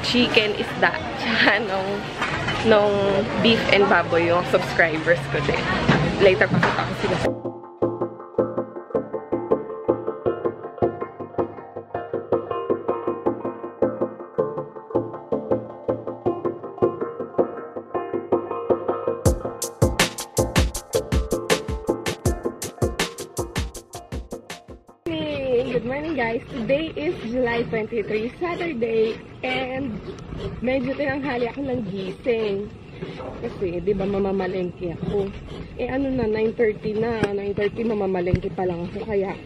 chicken isda. Tsaka nung beef and baboy yung subscribers ko din. Later pakita ko sila. Good morning guys! Today is July 23, Saturday, and medyo tinanghali ako ng gising. Kasi, di ba, mamamalengke ako. Ano na, 9:30 na. 9:30 mamamalengke pa lang ako. Kaya,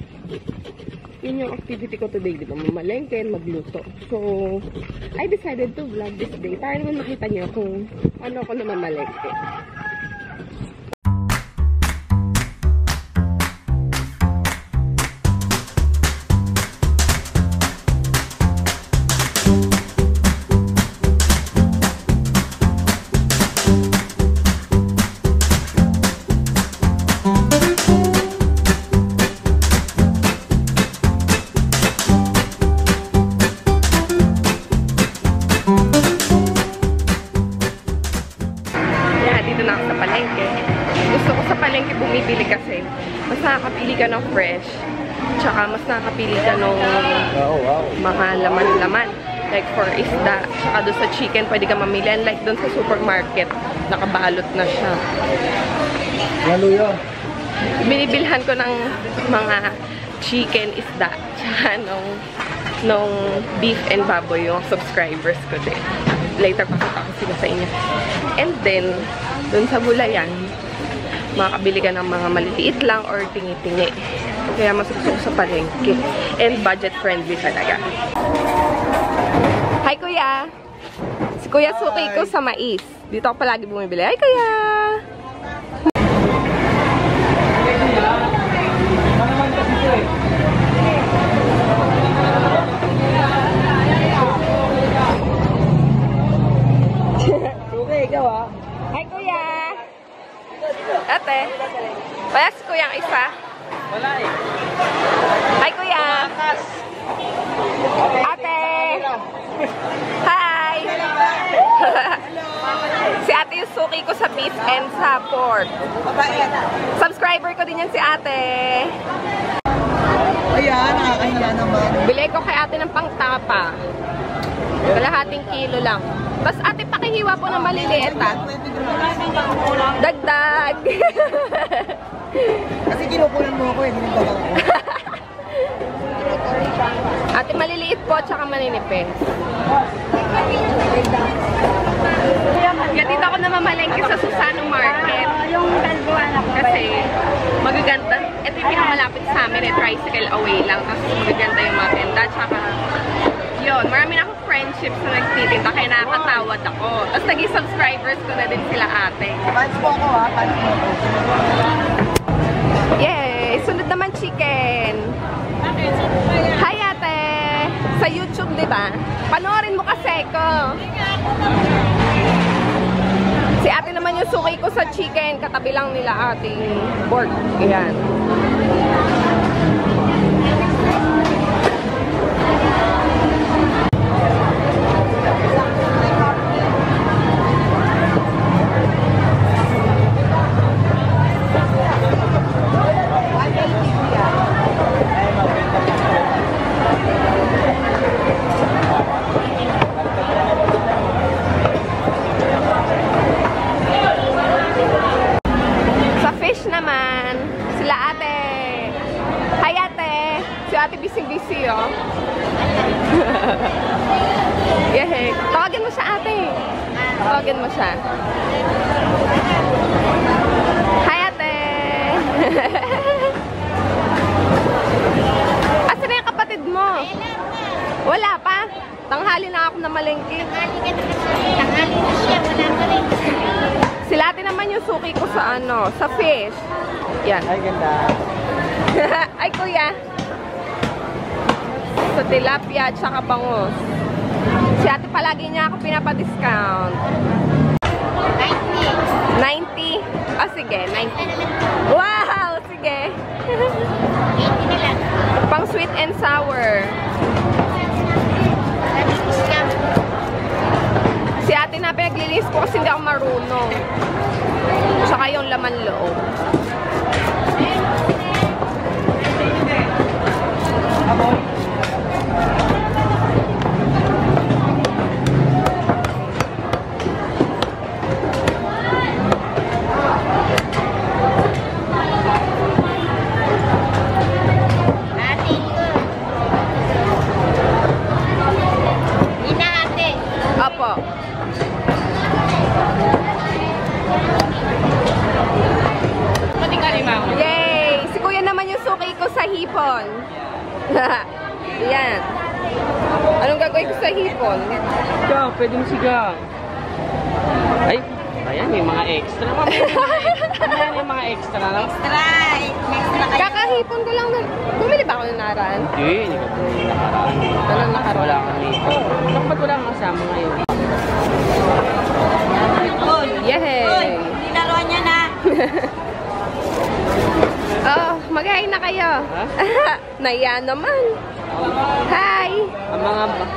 yun yung activity ko today, di ba? Mamalengke, magluto. So, I decided to vlog this day para naman makita niyo kung ano ako na mamalengke. Bumibili kasi mas nakakapili ka ng fresh, tsaka mas nakakapili ka ng mga laman-laman. Like for isda, tsaka doon sa chicken pwede ka mamili. And like doon sa supermarket, nakabalot na siya. Binibilhan ko ng mga chicken, isda, tsaka nung beef and baboy yung subscribers ko din. Later pakita ko sila sa inyo. And then, doon sa Bulayan, makakabili ka ng mga maliliit lang or tingi-tingi. Kaya mas gusto ko sa palengke. And budget friendly talaga. Hi Kuya! Si Kuya suki ko sa mais. Dito ako palagi bumibili. Hi Kuya! Suki, ikaw ah. Hi Kuya! Ate, wala si Kuyang isa? Wala eh. Hi Kuya! Ate! Hi! Si ate yung suki ko sa beef and sa pork. Subscriber ko din yan si ate. Ayan, nakakahiya naman. Bili ko kay ate ng pangtapa. Kalahating kilo lang. Tapos ate, pakihiwa po ng maliliit ha. Dagdag! Kasi kinukulan mo ako eh, dinagdagan ko. Ate, maliliit po, tsaka maninipis. Kaya dito ako namamalengke sa Susano Market. Kasi magaganda. Ito yung pinakamalapit sa amin eh, tricycle away lang. Tapos magaganda yung mga benda. Tsaka yun, marami na akong friendships na nagtitinda kaya nakakatawad ako. Tapos naging subscribers ko na din sila ate. Fans po ako ha, fans po ako. Yay! Sunod naman chicken. Hi ate! Sa YouTube, di ba? Panoorin mo kasi ko. Si ate naman yung suki ko sa chicken. Katabi lang nila ating pork. Ayan. Ate busy-busy, oh. Yeah, tawagin mo siya, ate. Tawagin mo siya. Hi, ate. Asa na yung kapatid mo? Wala pa? Tanghali na ako na malengke. Tanghali na siya, wala pa rin. Sila ate naman yung suki ko sa ano, sa fish. Yan. Ay, ganda. Ay, kuya. Sa tilapia at saka bangus. Si ate palagi niya ako pinapa-discount. 90? Ah, sige, 90. Wow! Sige. Pang sweet and sour. Discount. kasi hindi ako marunong. Tsaka yung laman loob. Opo. Yay! Si Kuya naman yung suki ko sa hipon. Yan. Anong gagawin ko sa hipon? Sigaw, pwedeng sigaw. Ay, ayan, may mga extra. Ayan, yung mga extra lang. Extra kayo. Kakahipon ko lang na. Bumili ba ako ng naran? Hindi ka po nakaraan. Anong nakaraan? Wala kang dito. Bakit wala kang kasama ngayon? Yay! Nilaruan niya na. Oh, mag-hi na kayo. Ha? Naiya naman. Hi!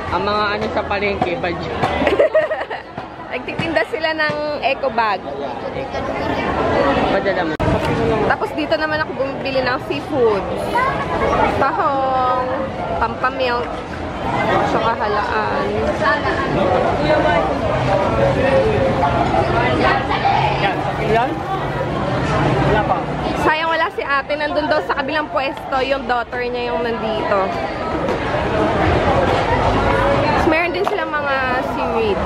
Ang mga ano sa palengke, badyo. Nagtitinda sila ng eco bag. Padala mo. Tapos dito naman ako bumibili ng seafood. Tahong, pampamilk, saka halaan. Yan, sa kilan? Wala pa. Sayang wala si ate. Nandun daw sa kabilang pwesto. Yung daughter niya yung nandito. Tapos meron din sila mga seaweed.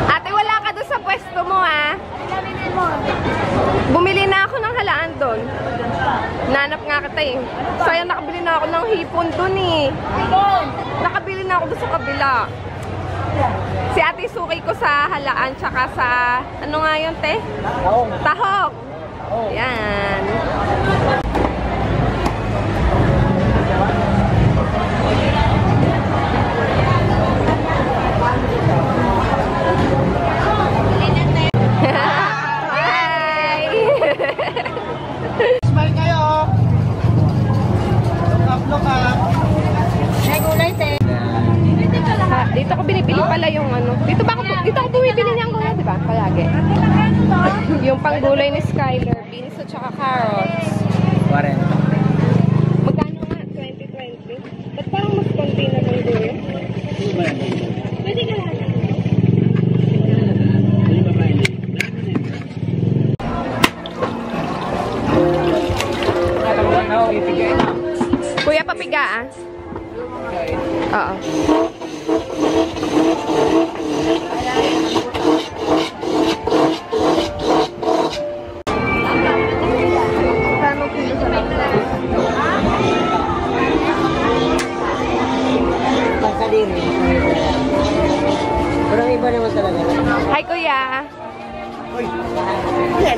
Ate, wala ka doon sa pwesto mo, ha? Bumili na ako ng halaan doon. Nanap nga kita eh. Sayang nakabili na ako ng hipon doon eh. Nakabili na ako doon sa kabila. Si ate suki ko sa halaan tsaka sa, ano nga yun, te? Tahog. Yan. Hi! Smile kayo. Look up. May gulay, te. Dito ko binibili pala yung ano. Dito ako bumibili niyang gulay, di ba? Palagi. Yung panggulay ni Skyler, beans at saka carrots. 40. Magkano nga? 20-20? Ba't parang mas konti na ng gulay? Pwede ka lang. Kuya, papiga ah. Oo. Kano kilo sa laptop? Pagkaliri. Pero iba naman talaga. Hi, Kuya. Uy,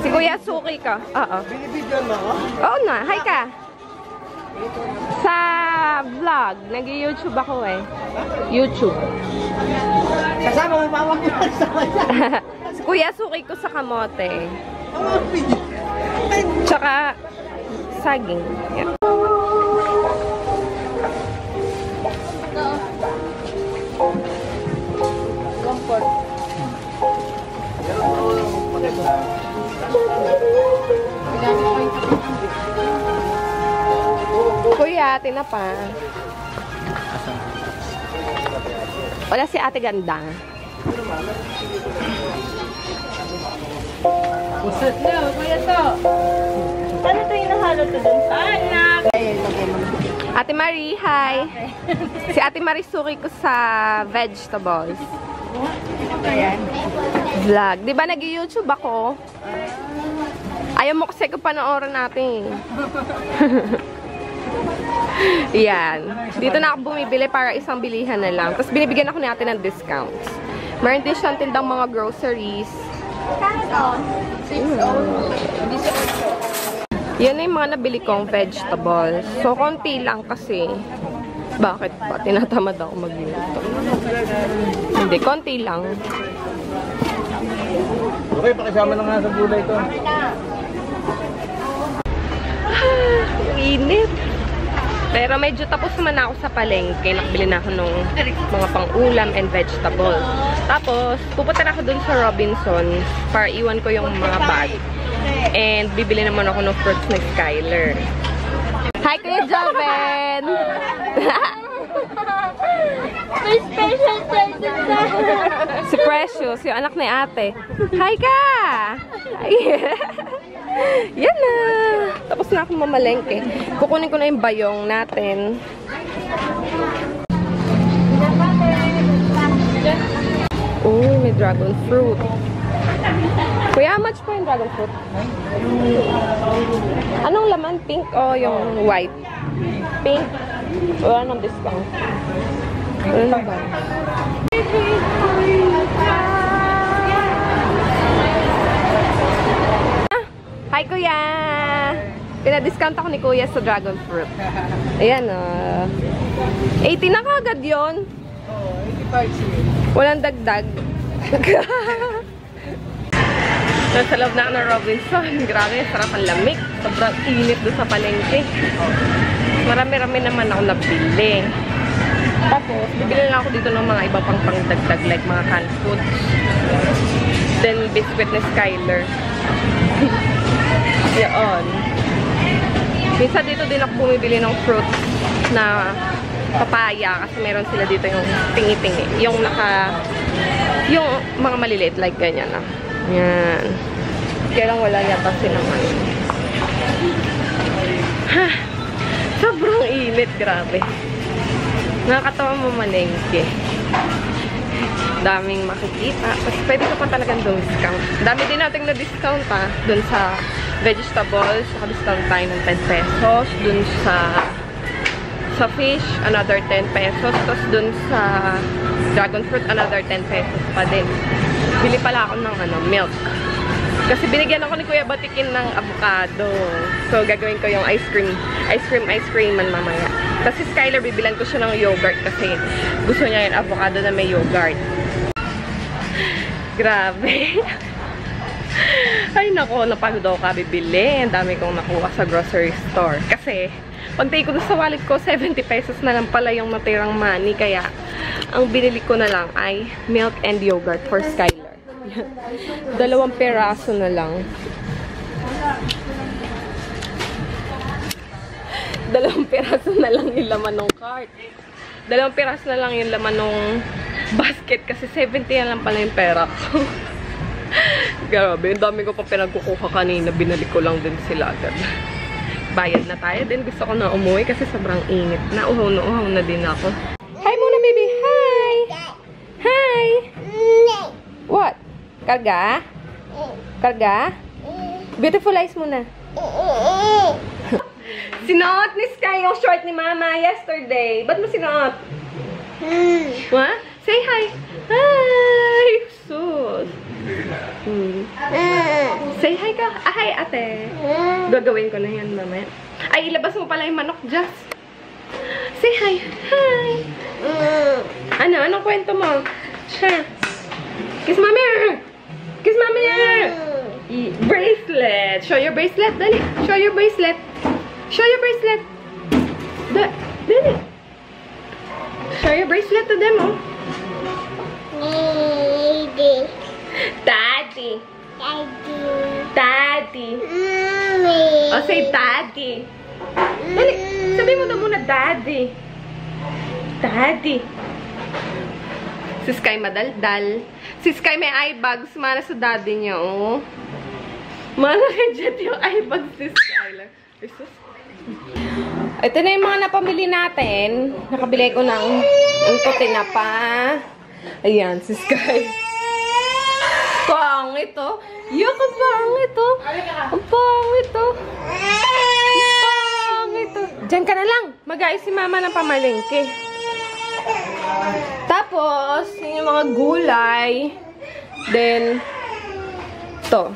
Si Kuya Suki ka. Oo. binibidyoan mo ako? Oo na. Hi ka. Sa vlog. Nag-YouTube ako eh. YouTube. Kasama mo, mawag mo sa kanya. Si Kuya Suki ko sa kamote. Ang mga video. Tsaka saging. Yeah. Comfort. Kuya, tinapa. Wala si ate ganda. Hello, kuya to. Ano ito yung nahalo to dun? Anak! Ate Marie, hi. Si Ate Marie suki ko sa vegetables. Vlog. Di ba nag-YouTube ako? Ayaw mo kasi ko panoorin natin. Yan. Dito na ako bumibili para isang bilihan na lang. Tapos binibigyan ako natin ng discounts. Meron din siyang tindang mga groceries. Yan na yung mga nabili kong vegetables. So, konti lang kasi. Bakit ba? Tinatamad ako magluto. Hindi, konti lang. Okay, pakisama na nga sa gulay ito. Init. Pero medyo tapos naman ako sa palengke. Nakabili na ako ng mga pang-ulam and vegetables. Tapos, pupunta na ako dun sa Robinsons para iwan ko yung mga bag. And bibili naman ako ng fruits ni Skyler. Hi, Kuya Joven! May special present na. Si Precious, yung anak ni ate. Hi ka! Yan na! Tapos na akong mamalengke. Kukunin ko na yung bayong natin. Oh, may dragon fruit. Kuya, how much po yung dragon fruit? Anong laman? Pink o yung white? Pink. Wala nang discount. Wala na ba? Hi, Kuya! Pina-discount ako ni Kuya sa dragon fruit. Ayan, 80 na kagad yun. Walang dagdag. Nasa loob na ako ng Robinson. Grabe, sarap ang lamig. Sobrang init doon sa palengke. Marami-rami naman ako nabili. Tapos, bibili lang ako dito ng mga iba pang pangdagdag like mga canned foods. Then, biscuit ni Skyler. Yan. Minsan dito din ako bumibili ng fruits na papaya kasi meron sila dito yung tingi-tingi. Yung mga maliliit like ganyan na. Yan. Kaya lang wala yata naman. Ha! Sobrang init, grabe. Nakakatawa mamalengke. Daming makikita. Tapos pwede ka pa talagang discount. Dami din natin na discount pa. Dun sa vegetables, discount tayo ng 10 pesos. Dun sa fish, another 10 pesos. Tapos dun sa dragon fruit, another 10 pesos pa din. Bili pala ako ng milk. Kasi binigyan ako ni Kuya Batikin ng avocado. So, gagawin ko yung ice cream man mamaya. Tapos si Skyler, bibilan ko siya ng yogurt kasi gusto niya yung avocado na may yogurt. Grabe. Ay, nako, napagod ako kabibili. Ang dami kong nakuha sa grocery store. Kasi, pagtay ko sa wallet ko, 70 pesos na lang pala yung natirang money. Kaya, ang binili ko na lang ay milk and yogurt for Skyler. 2 peraso na lang. 2 peraso na lang yung laman ng cart. 2 peraso na lang yung laman ng basket kasi 70 na lang pala yung pera ko. Grabe, yung dami ko pa pinagkukuha kanina. Binalik ko lang din sila agad. Bayad na tayo din. Gusto ko na umuwi kasi sobrang init na. Uhaw na din ako. Hi muna, baby. Hi! Hi! What? Karga? Karga? Beautiful eyes muna. Sinuot ni Sky yung short ni Mama yesterday. Ba't mo sinuot? What? Say hi. Hi! Sus. Say hi ka. Ah, hi, ate. Gagawin ko na yan, mamaya. Ay, ilabas mo pala yung manok, Jess. Say hi. Hi. Ano? Anong kwento mo? Ha? Kiss mommy. Kiss mommy. Bracelet. Show your bracelet. Dali. Show your bracelet. Show your bracelet. Dali. Show your bracelet to them, oh. Daddy. Daddy. Oh, say daddy. Dali. Sabi mo daw muna, daddy. Daddy. Si Sky madaldal. Si Sky may eye bags. Mana sa daddy niya, oh. Mana legit yung eye bags si Skyler. Ito na yung mga napamili natin. Nakabili ko ng puti na pa. Ayan, si Sky. Pangit, oh. Yuck, ang pangit, oh. Ang pangit, oh. Ang pangit, oh. Diyan ka na lang. Mag-ayos si Mama ng pamalengke. Tapos, yun yung mga gulay. Then, to.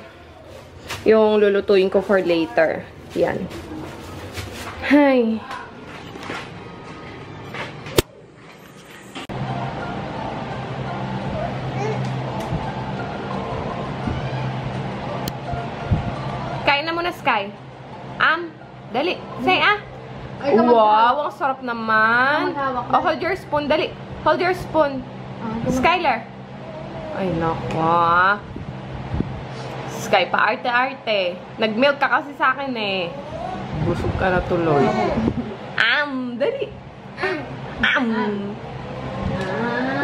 Yung lulutuin ko for later. Yan. Hi. Kain na muna, Sky. Dali. Say, Wow, ang sarap naman. Oh, hold your spoon. Dali. Hold your spoon. Skylar. Ay, naku. Sky, pa-arte-arte. Nag-milk ka kasi sa akin eh. Busog ka na tuloy. Dali.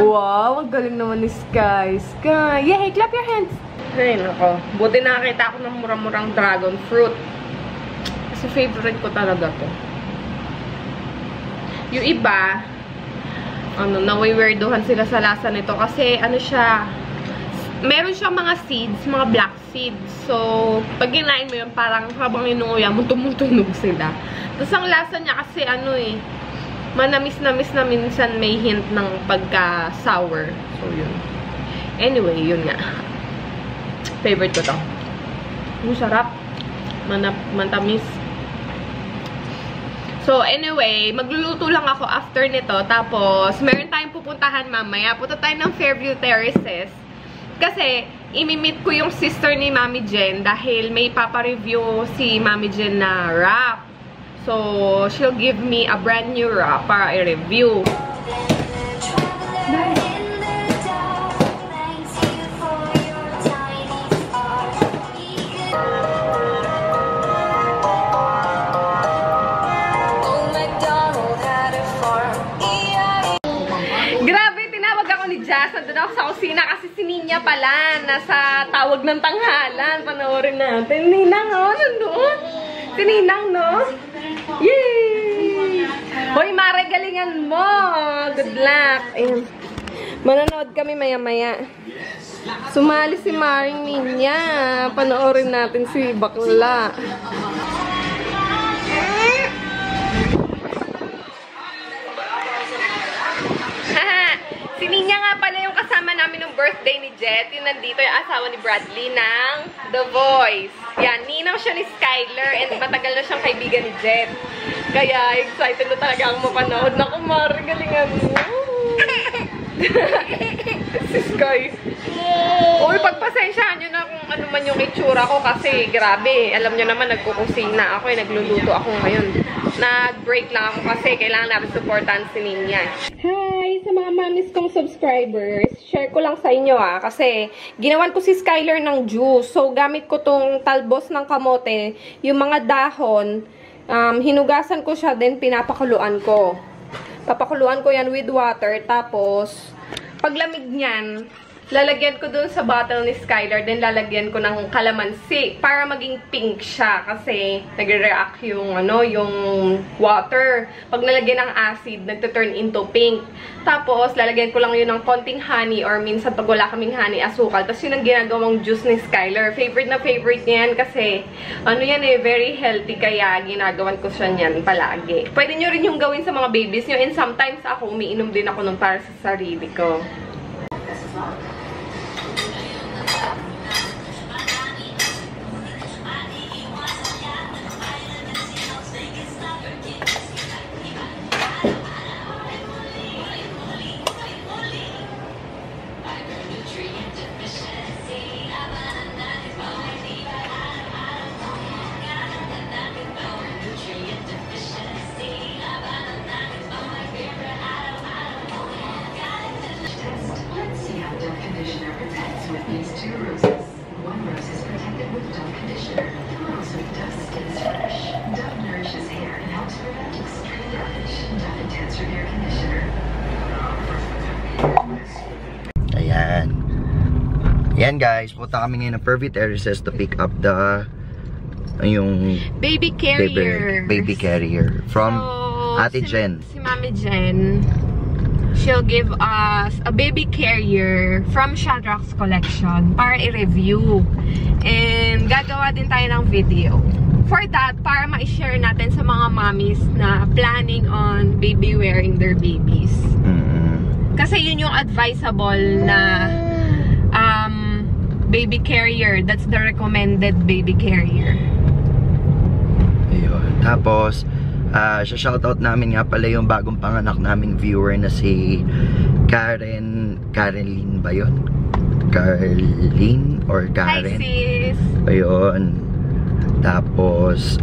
Wow, ang galing naman ni Sky. Sky. Yay, clap your hands. Ay, nako. Buti nakakita ako ng murang-murang dragon fruit. Kasi favorite ko talaga to. Yung iba, nawiwerduhan sila sa lasa nito kasi ano siya, meron siyang mga seeds, mga black seeds. So, pag kinain mo yun, parang habang inuuya mo, tumutunog sila. Tapos ang lasa niya kasi manamis-namis na minsan may hint ng pagka-sour. So, yun. Anyway, yun nga. Favorite ko to. Ang sarap. Matamis. So, anyway, magluluto lang ako after nito. Tapos, meron tayong pupuntahan mamaya. Punta tayo ng Fairview Terraces. Kasi, imimit ko yung sister ni Mami Jen dahil may papareview si Mami Jen na wrap. So, she'll give me a brand new wrap para i-review. Nandun ako sa kusina kasi si Ninya pala nasa tawag ng tanghalan. Panoorin natin. Ninang, nandun. Si Ninang, no? Yay! Hoy, Mare, galingan mo! Good luck! Ayan. Manonood kami maya-maya. Sumali si Maring Ninya. Panoorin natin si Bakla. Si Ninya nga pala yung kasama namin ng birthday ni Jet. Yung nandito yung asawa ni Bradley ng The Voice. Yan, ninang siya ni Skylar and matagal na siyang kaibigan ni Jet. Kaya excited na talaga akong mapanood. Naku, Mari, galingan mo. Si Sky. Uy, pagpasensyahan nyo na kung ano man yung itsura ko kasi grabe. Alam nyo naman, nagkukusina ako eh. Nagluluto ako ngayon. Nag-break lang ako kasi kailangan natin supportan si Ninya. Hi! Sa mga mamis kong subscribers, share ko lang sa inyo kasi ginawan ko si Skylar ng juice. So, gamit ko tong talbos ng kamote, yung mga dahon, hinugasan ko siya, then pinapakuluan ko. Papakuluan ko yan with water, tapos, paglamig niyan, lalagyan ko dun sa bottle ni Skylar, then lalagyan ko ng kalamansi para maging pink siya kasi nagre-react yung yung water. Pag nalagyan ng acid, nagto-turn into pink. Tapos lalagyan ko lang yun ng konting honey or minsan pag wala kaming honey, asukal. Tapos yun ang ginagawang juice ni Skylar. Favorite na favorite niya yan kasi yan very healthy kaya ginagawan ko siya niyan palagi. Pwede nyo rin yung gawin sa mga babies nyo and sometimes ako umiinom din ako nung para sa sarili ko. Ayan guys, punta kami ngayon ng Fairview Terraces to pick up yung baby carrier. Baby carrier from Ate Jen. Si Mami Jen, she'll give us a baby carrier from Shadrack's collection para i-review. And gagawa din tayo ng video. For that, para ma-share natin sa mga mommies na planning on baby wearing their babies. Kasi yun yung advisable na baby carrier. That's the recommended baby carrier. Ayun. Tapos, shoutout namin nga pala yung bagong panganak naming viewer na si Caroline ba yun? Carlene or Karen? Hi sis! Ayun. Tapos,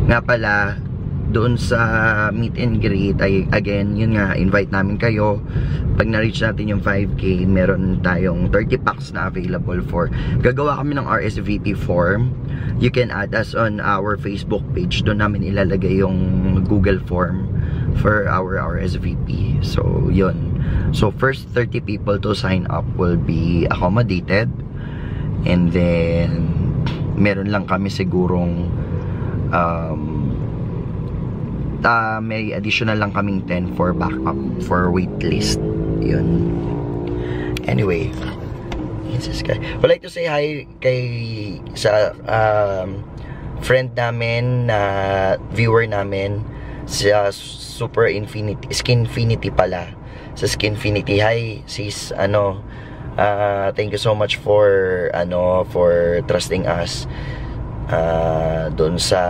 nga pala, doon sa meet and greet ay again, yun nga, invite namin kayo. Pag na-reach natin yung 5K, meron tayong 30 packs na available for. Gagawa kami ng RSVP form. You can add us on our Facebook page. Doon namin ilalagay yung Google form for our RSVP. So, yun. So, first 30 people to sign up will be accommodated. And then, meron lang kami sigurong may additional lang kaming 10 for backup for waitlist. Yun. Anyway, this is guy. Would like to say hi sa friend namin na viewer namin sa Super Infinity, Skinfinity pala. Sa Skinfinity. Hi sis, thank you so much for trusting us doon sa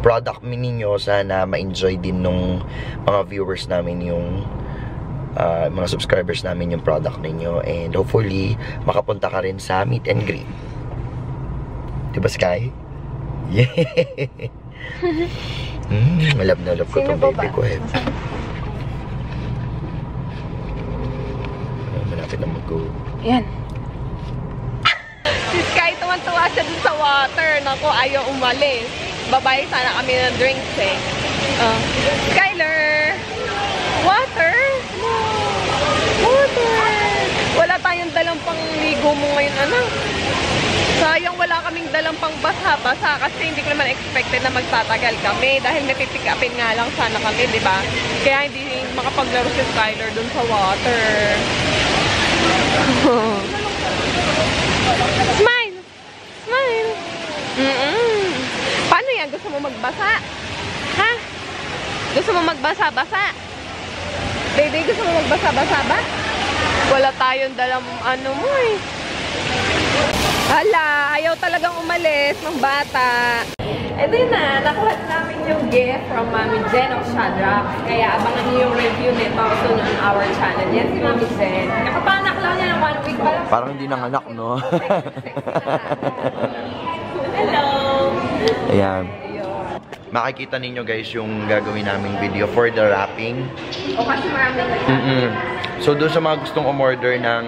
product ninyo. Sana ma-enjoy din nung mga viewers namin yung mga subscribers namin yung product ninyo, and hopefully makapunta ka rin sa meet and greet, diba Sky? Yeah. Malab na love ko tong baby ko eh. Malapit na mag-go. Yan. Si Sky, tuwan-tuwa siya dun sa water. Naku, ayaw umalis. Babay sana kami ng drinks eh. Skyler! Water! Water! Wala tayong dalang pangligo mo ngayon, anak. Sayang wala kaming dalang pang basa-basa kasi hindi ko naman expected na magtatagal kami dahil may pipick upin nga lang sana kami, di ba? Kaya hindi makapaglaro si Skyler dun sa water. Smile! Smile! Paano yan? Gusto mo magbasa? Ha? Gusto mo magbasa-basa? Baby, gusto mo magbasa-basa ba? Wala tayong dalang mo eh. Hala, ayaw talagang umalis ng bata. Ito yun na, nakuha namin yung gift from Mami Jen of Shadrach. Kaya abangan niyo yung review nito soon on our channel. Yan si Mami Jen. Nakapanak lang niya ng 1 week pa lang. Parang hindi nanganak, no? Hello! Ayan. Makikita ninyo guys yung gagawin naming video for the wrapping. O kasi marami. So doon sa mga gustong umorder ng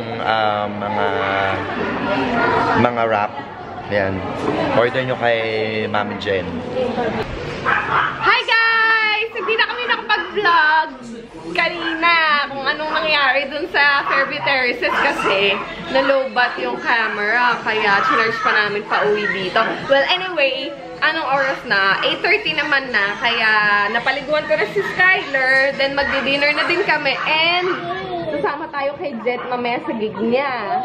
mga wrap, ayan, order nyo kay Mami Jen. Hi guys! Hindi na kami nakapag-vlog kanina kung anong nangyari dun sa Fairview Terraces kasi nalobat yung camera kaya chinarge pa namin pa uwi dito. Well, anyway, anong oras na? 8:30 naman na kaya napaliguan ko na si Skyler, then magdi-dinner na din kami and sasama tayo kay Jet mamaya sa gig niya.